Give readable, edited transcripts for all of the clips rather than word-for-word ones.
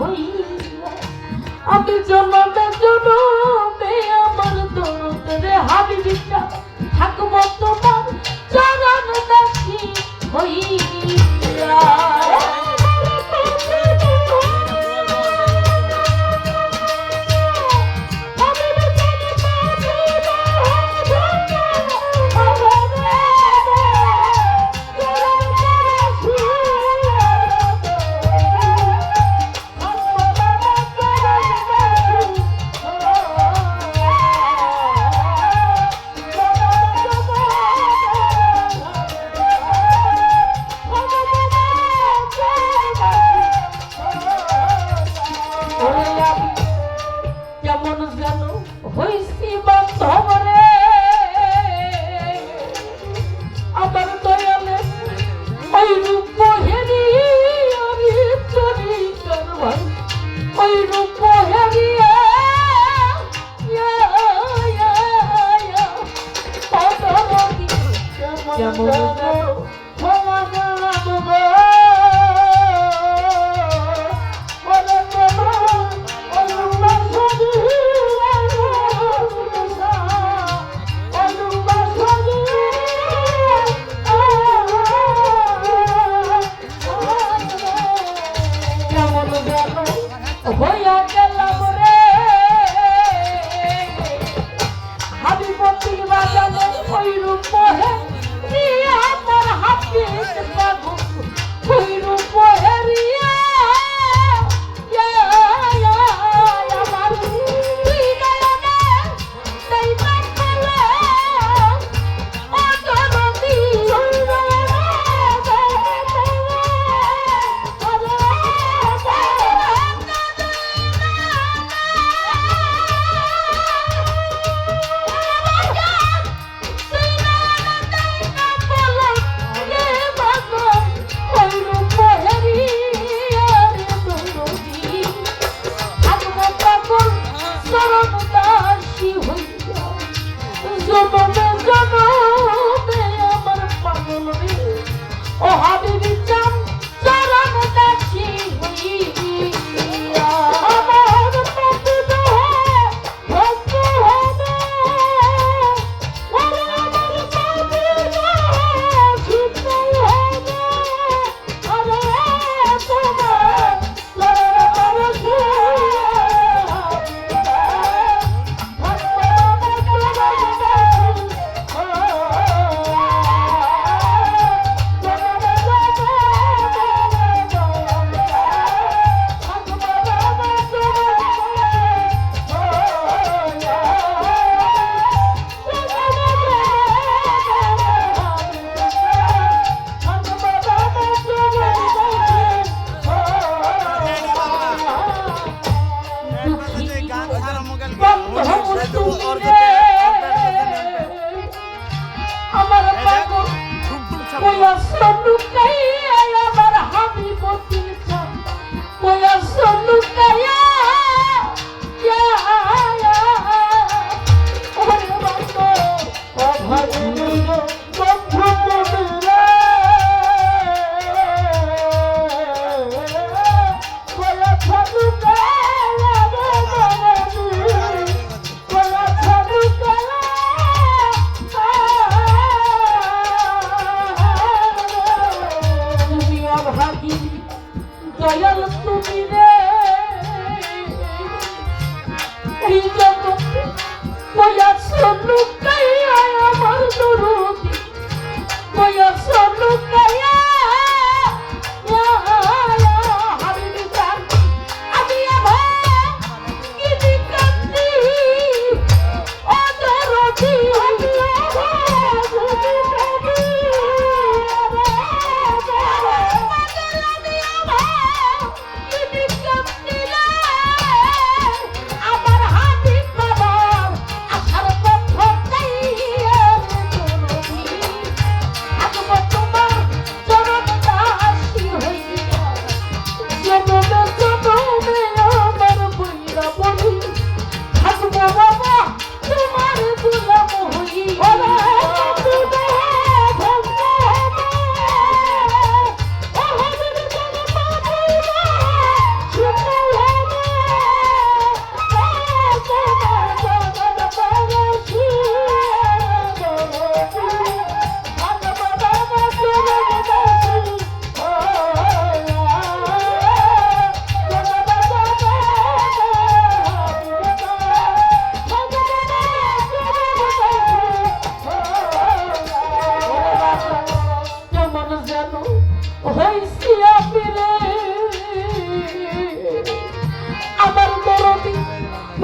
হই আমি জন্মে জন্মে আমার দরদের হাবিবিটা থাকবো তোমার চরণ দাসী হইয়া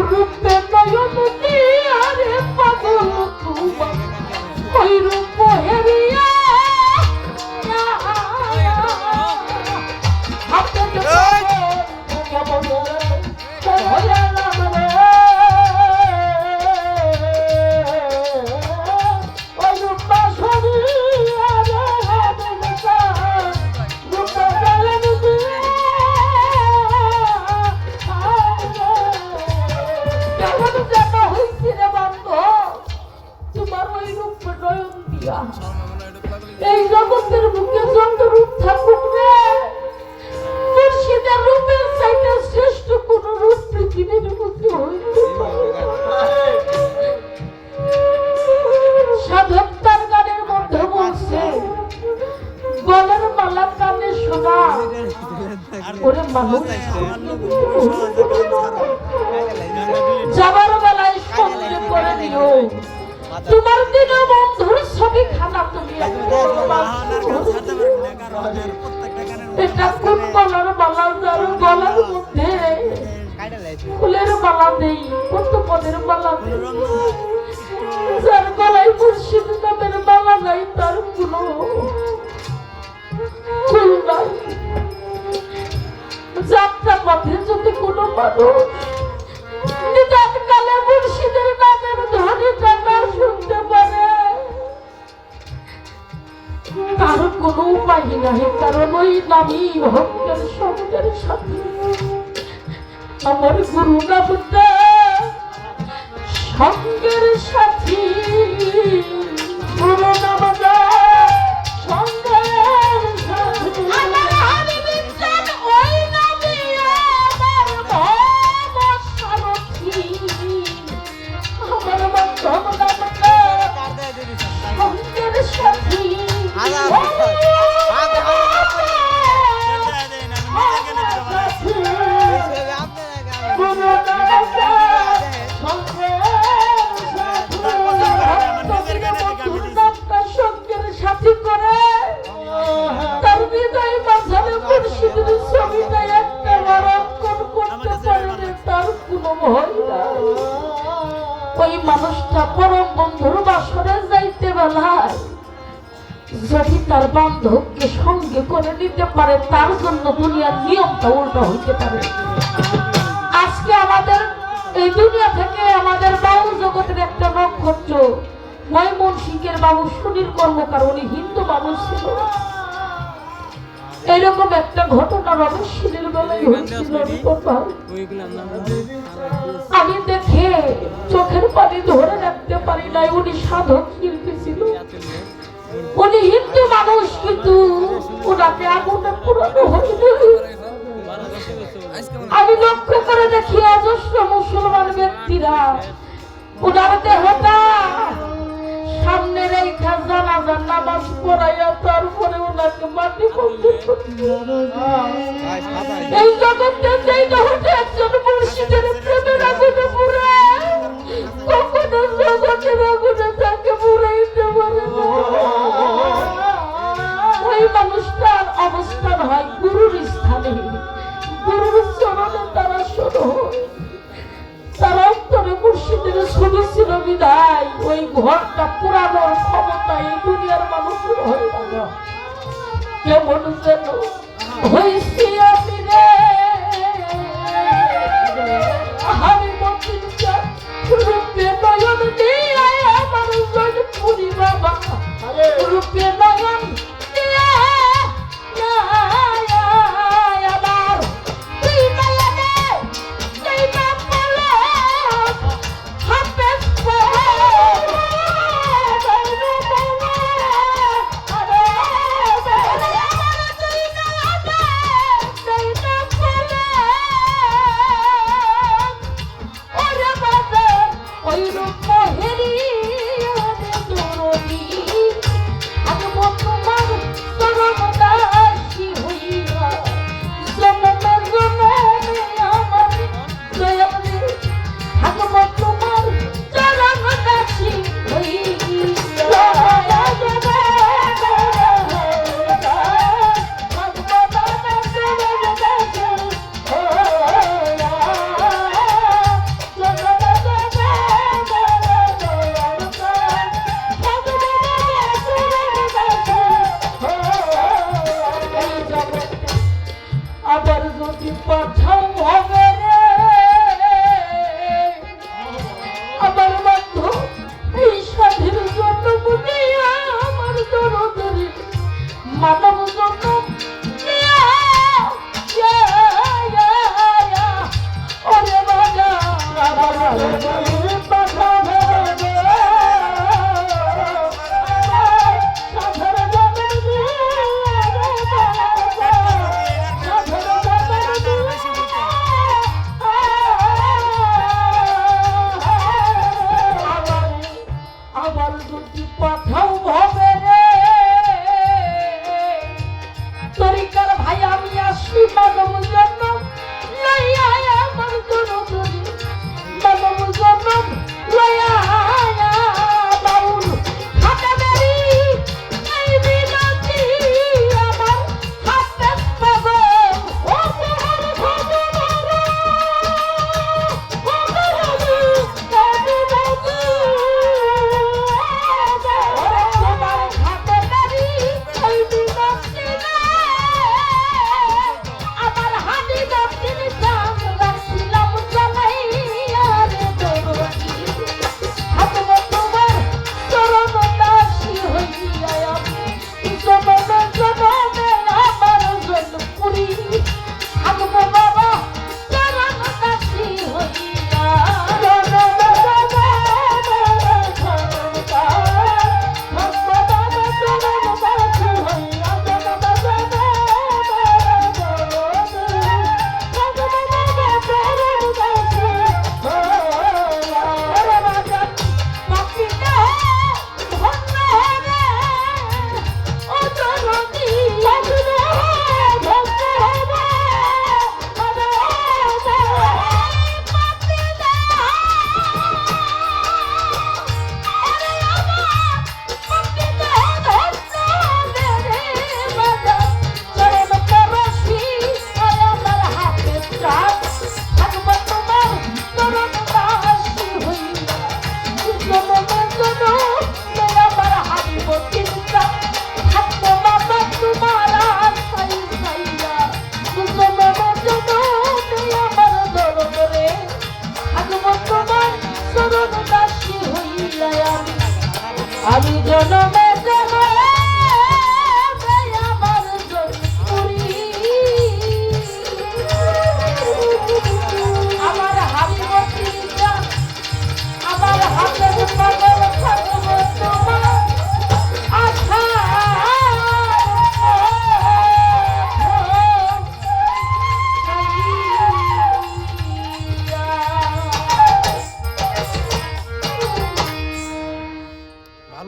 রূপে নয়ন দিয়া রে পাগল তোমার ওই রূপ হেরিয়া এই জগতের বুকে যত রূপ থাকুক রে মুর্শিদের রূপের চাইতে শ্রেষ্ঠ কোন রূপ পৃথিবীর বুকে হইতে পারে। সাধক তার গানের মধ্যে বলছে গলার মালা কানে শোনা ওরে মানুষ যাবার বেলায় সঙ্গে করে নিও তোমার দিন বন্ধুর ছবি খানা তুমি এটা কোন গলার মালা যার গলার মধ্যে ফুলের মালা নেই কত পদের মালা নেই যার গলায় মুর্শিদ নামের মালা নাই তার কোনো ফুল নাই। যাত্রা পথে যদি কোনো মানুষ নিদান কালে মুর্শিদের নামের ধ্বনিটা না শুনতে পারে তার কোনো উপায় নাই, কারণ ওই নামই ভক্তের সঙ্গের সাথে। আমার গুরু নামটা সঙ্গের সাথী, গুরু নামটা সঙ্গের সাথী। আমার হাবিবের জান ওই নামই আমার ভব সারথী। আমার বান্ধব নামটা সঙ্গের সাথী। ওই মানুষটা পরম বন্ধুর বাসরে যাইতে বেলায় যদি তার বান্ধবকে সঙ্গে করে নিতে পারে তার জন্য দুনিয়ার নিয়মটা উল্টা হইতে পারে। আজকে আমাদের এই দুনিয়া থেকে আমাদের বাউল জগতের একটা নক্ষত্র ময়মনসিংহের বাবু সুনীল কর্মকার, উনি হিন্দু মানুষ ছিল। এরকম একটা ঘটনা রমেশশীলের বেলায় হয়েছিল। আমি দেখে চোখের পানি ধরে রাখতে পারি নাই। উনি সাধক শিল্পী ছিল, উনি হিন্দু মানুষ, কিন্তু ওনাকে আগুনে পুরানো হয়নি। আমি লক্ষ্য করে দেখি অজস্র মুসলমান ব্যক্তিরা ওনার দেহটা সামনের এই জানাজার নামাজ পড়াইয়া তারপরে ওনাকে মাটি বলতে এই জগতে যেই দেহটা একজন মুর্শিদের প্রেমের আগুনে পুরে কখনো জগতের আগুনে তাকে পুরাইতে পারে না। ওই মানুষটার অবস্থান হয় গুরুর স্থানে, গুরুর চরণে তারা শোনো। তার অন্তরে মুর্শিদের ছবি ছিল বিদায় ওই ঘরটা পুরানোর ক্ষমতা এই দুনিয়ার মানুষের হয় না। কেমন যেন হয়েছি আমি রে, আমি মন্দিরটা রূপে নয়ন দিয়ে আমার জয়পুরি বাবা, রূপে নয়ন দিয়ে আমার তুই নয়নে তুই বাবা হাতে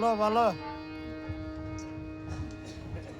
ভালো ভালো